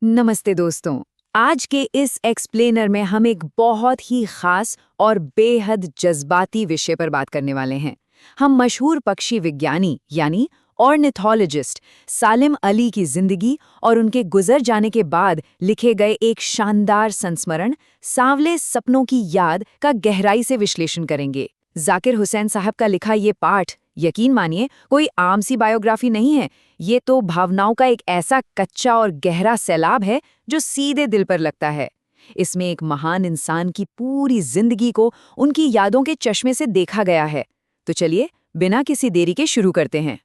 नमस्ते दोस्तों। आज के इस एक्सप्लेनर में हम एक बहुत ही खास और बेहद जज्बाती विषय पर बात करने वाले हैं। हम मशहूर पक्षी विज्ञानी यानी ऑर्निथोलॉजिस्ट सालिम अली की जिंदगी और उनके गुजर जाने के बाद लिखे गए एक शानदार संस्मरण सांवले सपनों की याद का गहराई से विश्लेषण करेंगे। जाकिर हुसैन साहब का लिखा ये पाठ, यकीन मानिए, कोई आम सी बायोग्राफी नहीं है। ये तो भावनाओं का एक ऐसा कच्चा और गहरा सैलाब है जो सीधे दिल पर लगता है। इसमें एक महान इंसान की पूरी जिंदगी को उनकी यादों के चश्मे से देखा गया है। तो चलिए बिना किसी देरी के शुरू करते हैं।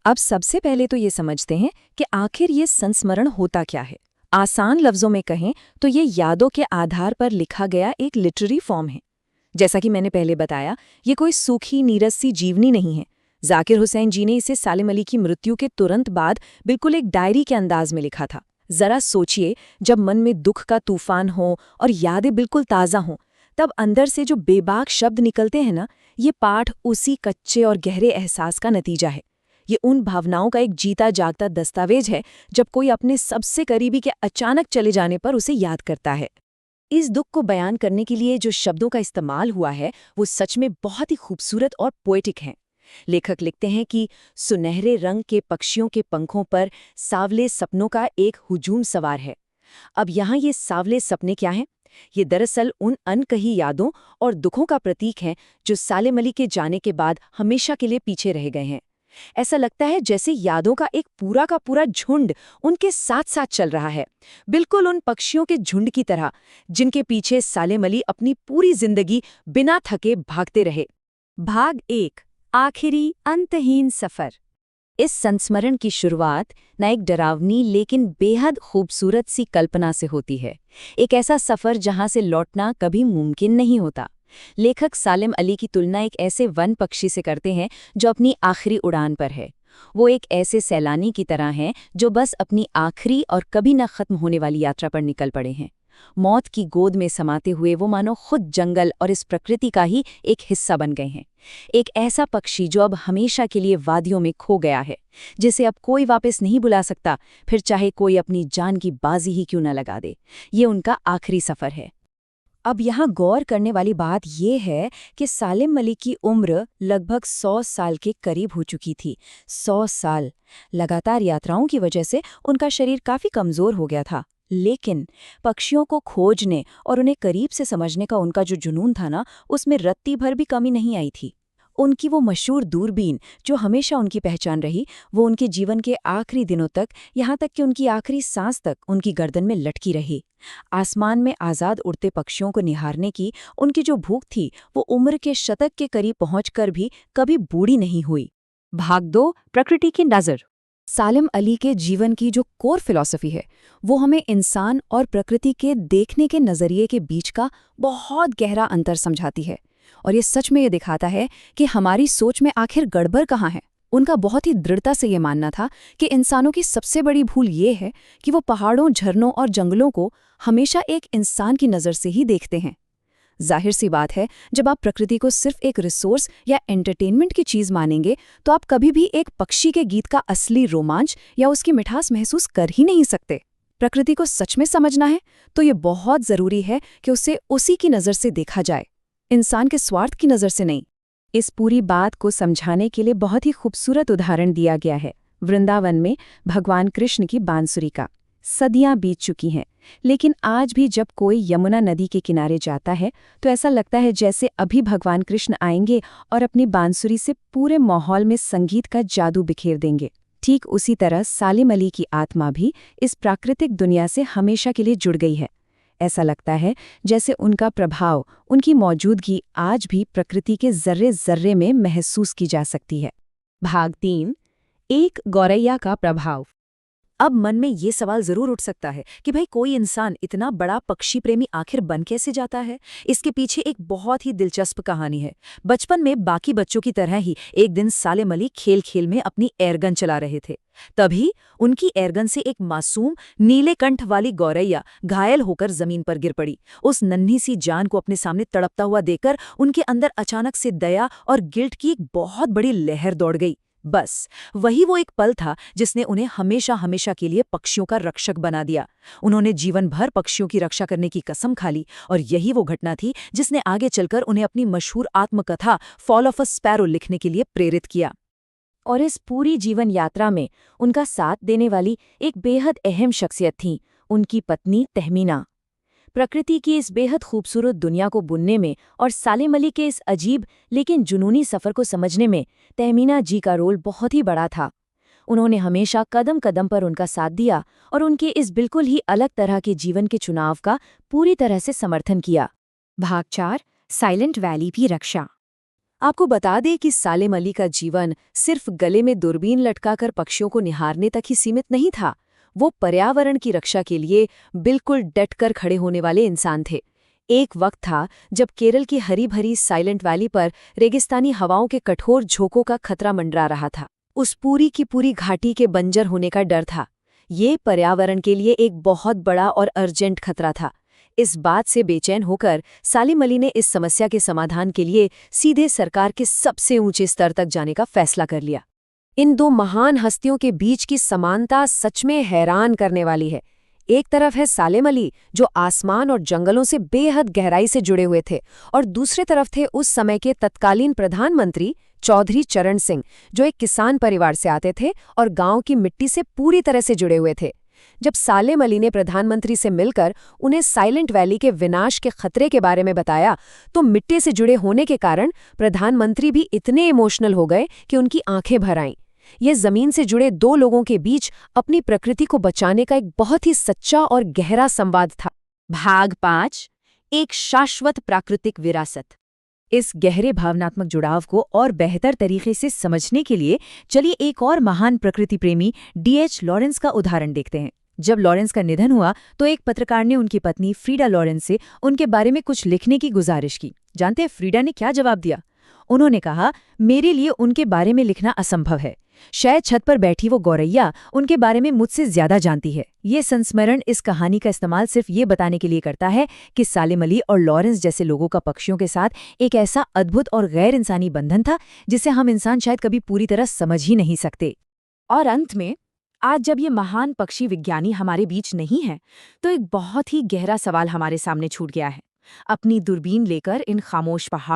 अब सबसे पहले तो ये समझते हैं कि आखिर ये संस्मरण होता क्या है। आसान लफ्जों में कहें तो ये यादों के आधार पर लिखा गया एक लिटरेरी फॉर्म है। जैसा कि मैंने पहले बताया, ये कोई सूखी नीरस सी जीवनी नहीं है। जाकिर हुसैन जी ने इसे सालिम अली की मृत्यु के तुरंत बाद बिल्कुल एक डायरी के अंदाज में लिखा था। जरा सोचिए, जब मन में दुख का तूफान हो और यादें बिल्कुल ताज़ा हों, तब अंदर से जो बेबाक शब्द निकलते हैं ना, ये पाठ उसी कच्चे और गहरे एहसास का नतीजा है। ये उन भावनाओं का एक जीता जागता दस्तावेज है जब कोई अपने सबसे करीबी के अचानक चले जाने पर उसे याद करता है। इस दुख को बयान करने के लिए जो शब्दों का इस्तेमाल हुआ है वो सच में बहुत ही खूबसूरत और पोएटिक हैं। लेखक लिखते हैं कि सुनहरे रंग के पक्षियों के पंखों पर सावले सपनों का एक हुजूम सवार है। अब यहाँ ये सावले सपने क्या हैं? ये दरअसल उन अनकही यादों और दुखों का प्रतीक हैं जो सालिम अली के जाने के बाद हमेशा के लिए पीछे रह गए हैं। ऐसा लगता है जैसे यादों का एक पूरा का पूरा झुंड उनके साथ साथ चल रहा है, बिल्कुल उन पक्षियों के झुंड की तरह जिनके पीछे सालिम अली अपनी पूरी जिंदगी बिना थके भागते रहे। भाग 1, आखिरी अंतहीन सफर। इस संस्मरण की शुरुआत न एक डरावनी लेकिन बेहद खूबसूरत सी कल्पना से होती है। एक ऐसा सफर जहां से लौटना कभी मुमकिन नहीं होता। लेखक सालिम अली की तुलना एक ऐसे वन पक्षी से करते हैं जो अपनी आखिरी उड़ान पर है। वो एक ऐसे सैलानी की तरह हैं जो बस अपनी आखिरी और कभी न खत्म होने वाली यात्रा पर निकल पड़े हैं। मौत की गोद में समाते हुए वो मानो खुद जंगल और इस प्रकृति का ही एक हिस्सा बन गए हैं। एक ऐसा पक्षी जो अब हमेशा के लिए वादियों में खो गया है, जिसे अब कोई वापस नहीं बुला सकता, फिर चाहे कोई अपनी जान की बाजी ही क्यों न लगा दे। ये उनका आखिरी सफर है। अब यहाँ गौर करने वाली बात यह है कि सालिम अली की उम्र लगभग 100 साल के करीब हो चुकी थी। 100 साल लगातार यात्राओं की वजह से उनका शरीर काफी कमजोर हो गया था, लेकिन पक्षियों को खोजने और उन्हें करीब से समझने का उनका जो जुनून था ना, उसमें रत्ती भर भी कमी नहीं आई थी। उनकी वो मशहूर दूरबीन जो हमेशा उनकी पहचान रही, वो उनके जीवन के आखिरी दिनों तक, यहाँ तक कि उनकी आखिरी सांस तक उनकी गर्दन में लटकी रही। आसमान में आज़ाद उड़ते पक्षियों को निहारने की उनकी जो भूख थी, वो उम्र के शतक के करीब पहुंचकर भी कभी बूढ़ी नहीं हुई। भाग 2, प्रकृति की नज़र। सालिम अली के जीवन की जो कोर फिलॉसफी है, वो हमें इंसान और प्रकृति के देखने के नज़रिए के बीच का बहुत गहरा अंतर समझाती है। और ये सच में ये दिखाता है कि हमारी सोच में आखिर गड़बड़ कहाँ है। उनका बहुत ही दृढ़ता से ये मानना था कि इंसानों की सबसे बड़ी भूल ये है कि वो पहाड़ों, झरनों और जंगलों को हमेशा एक इंसान की नज़र से ही देखते हैं। जाहिर सी बात है, जब आप प्रकृति को सिर्फ एक रिसोर्स या एंटरटेनमेंट की चीज़ मानेंगे तो आप कभी भी एक पक्षी के गीत का असली रोमांच या उसकी मिठास महसूस कर ही नहीं सकते। प्रकृति को सच में समझना है तो ये बहुत ज़रूरी है कि उसे उसी की नज़र से देखा जाए, इंसान के स्वार्थ की नज़र से नहीं। इस पूरी बात को समझाने के लिए बहुत ही खूबसूरत उदाहरण दिया गया है वृंदावन में भगवान कृष्ण की बांसुरी का। सदियां बीत चुकी हैं, लेकिन आज भी जब कोई यमुना नदी के किनारे जाता है तो ऐसा लगता है जैसे अभी भगवान कृष्ण आएंगे और अपनी बांसुरी से पूरे माहौल में संगीत का जादू बिखेर देंगे। ठीक उसी तरह सालिम अली की आत्मा भी इस प्राकृतिक दुनिया से हमेशा के लिए जुड़ गई है। ऐसा लगता है जैसे उनका प्रभाव, उनकी मौजूदगी आज भी प्रकृति के जर्रे जर्रे में महसूस की जा सकती है। भाग 3, एक गौरैया का प्रभाव। अब मन में ये सवाल जरूर उठ सकता है कि भाई कोई इंसान इतना बड़ा पक्षी प्रेमी आखिर बन कैसे जाता है। इसके पीछे एक बहुत ही दिलचस्प कहानी है। बचपन में बाकी बच्चों की तरह ही एक दिन सालिम अली खेल खेल में अपनी एयरगन चला रहे थे। तभी उनकी एयरगन से एक मासूम नीले कंठ वाली गौरैया घायल होकर जमीन पर गिर पड़ी। उस नन्ही सी जान को अपने सामने तड़पता हुआ देखकर उनके अंदर अचानक से दया और गिल्ट की एक बहुत बड़ी लहर दौड़ गई। बस वही वो एक पल था जिसने उन्हें हमेशा हमेशा के लिए पक्षियों का रक्षक बना दिया। उन्होंने जीवन भर पक्षियों की रक्षा करने की कसम खा ली और यही वो घटना थी जिसने आगे चलकर उन्हें अपनी मशहूर आत्मकथा फॉल ऑफ अ स्पैरो लिखने के लिए प्रेरित किया। और इस पूरी जीवन यात्रा में उनका साथ देने वाली एक बेहद अहम शख्सियत थी, उनकी पत्नी तहमीना। प्रकृति की इस बेहद खूबसूरत दुनिया को बुनने में और सालेम अली के इस अजीब लेकिन जुनूनी सफ़र को समझने में तहमीना जी का रोल बहुत ही बड़ा था। उन्होंने हमेशा कदम कदम पर उनका साथ दिया और उनके इस बिल्कुल ही अलग तरह के जीवन के चुनाव का पूरी तरह से समर्थन किया। भाग 4 साइलेंट वैली की रक्षा। आपको बता दें कि सालेम अली का जीवन सिर्फ गले में दूरबीन लटकाकर पक्षियों को निहारने तक ही सीमित नहीं था। वो पर्यावरण की रक्षा के लिए बिल्कुल डटकर खड़े होने वाले इंसान थे। एक वक्त था जब केरल की हरी भरी साइलेंट वैली पर रेगिस्तानी हवाओं के कठोर झोंकों का खतरा मंडरा रहा था। उस पूरी की पूरी घाटी के बंजर होने का डर था। ये पर्यावरण के लिए एक बहुत बड़ा और अर्जेंट खतरा था। इस बात से बेचैन होकर सालिम अली ने इस समस्या के समाधान के लिए सीधे सरकार के सबसे ऊंचे स्तर तक जाने का फैसला कर लिया। इन दो महान हस्तियों के बीच की समानता सच में हैरान करने वाली है। एक तरफ है सालेम अली, जो आसमान और जंगलों से बेहद गहराई से जुड़े हुए थे, और दूसरे तरफ थे उस समय के तत्कालीन प्रधानमंत्री चौधरी चरण सिंह, जो एक किसान परिवार से आते थे और गांव की मिट्टी से पूरी तरह से जुड़े हुए थे। जब सालेम अली ने प्रधानमंत्री से मिलकर उन्हें साइलेंट वैली के विनाश के खतरे के बारे में बताया, तो मिट्टी से जुड़े होने के कारण प्रधानमंत्री भी इतने इमोशनल हो गए कि उनकी आंखें भर आईं। ये जमीन से जुड़े दो लोगों के बीच अपनी प्रकृति को बचाने का एक बहुत ही सच्चा और गहरा संवाद था। भाग 5 एक शाश्वत प्राकृतिक विरासत। इस गहरे भावनात्मक जुड़ाव को और बेहतर तरीके से समझने के लिए चलिए एक और महान प्रकृति प्रेमी D.H. लॉरेंस का उदाहरण देखते हैं। जब लॉरेंस का निधन हुआ तो एक पत्रकार ने उनकी पत्नी फ्रीडा लॉरेंस से उनके बारे में कुछ लिखने की गुजारिश की। जानते हैं फ्रीडा ने क्या जवाब दिया? उन्होंने कहा, मेरे लिए उनके बारे में लिखना असंभव है। शायद छत पर बैठी वो गौरैया उनके बारे में मुझसे ज्यादा जानती है। ये संस्मरण इस कहानी का इस्तेमाल सिर्फ ये बताने के लिए करता है कि सालिम अली और लॉरेंस जैसे लोगों का पक्षियों के साथ एक ऐसा अद्भुत और गैर इंसानी बंधन था जिसे हम इंसान शायद कभी पूरी तरह समझ ही नहीं सकते। और अंत में, आज जब ये महान पक्षी विज्ञानी हमारे बीच नहीं है, तो एक बहुत ही गहरा सवाल हमारे सामने छूट गया है। अपनी दूरबीन लेकर इन खामोश पहाड़